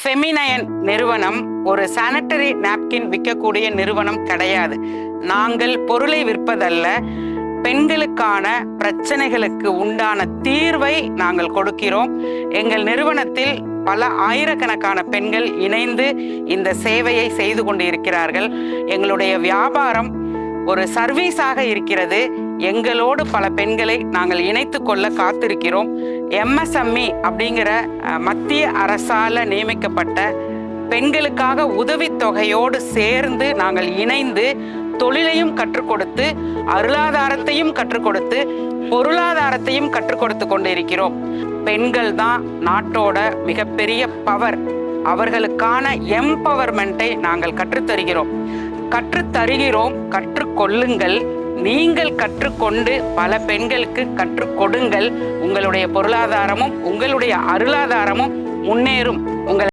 ஃபெமினயன் நிறுவனம் ஒரு sanitary napkin விற்கக்கூடிய நிறுவனம் கிடையாது. நாங்கள் பொருளை விற்பதல்ல, பெண்களுக்கான பிரச்சனைகளுக்கு உண்டான தீர்வை நாங்கள் கொடுக்கிறோம். எங்கள் நிறுவனத்தில் பல ஆயிரக்கணக்கான பெண்கள் இணைந்து இந்த சேவையை செய்து கொண்டு இருக்கிறார்கள். எங்களுடைய வியாபாரம் ஒரு சர்வீஸாக இருக்கிறது. எங்களோடு பல பெண்களை நாங்கள் இணைத்து கொள்ள காத்திருக்கிறோம். MSME அப்படிங்கிற மத்திய அரசால நியமிக்கப்பட்ட பெண்களுக்காக உதவித்தொகையோடு சேர்ந்து நாங்கள் இணைந்து தொழிலையும் கற்றுக் கொடுத்து, அருளாதாரத்தையும் கற்றுக் கொடுத்து, பொருளாதாரத்தையும் கற்றுக் கொடுத்து கொண்டிருக்கிறோம். பெண்கள் தான் நாட்டோட மிகப்பெரிய பவர். அவர்களுக்கான எம்பவர்மெண்ட்டை நாங்கள் கற்றுத்தருகிறோம். கற்றுக்கொள்ளுங்கள். நீங்கள் கற்றுக்கொண்டு பல பெண்களுக்கு கற்றுக் கொடுங்கள். உங்களுடைய பொருளாதாரமும் உங்களுடைய அருளாதாரமும் முன்னேறும்.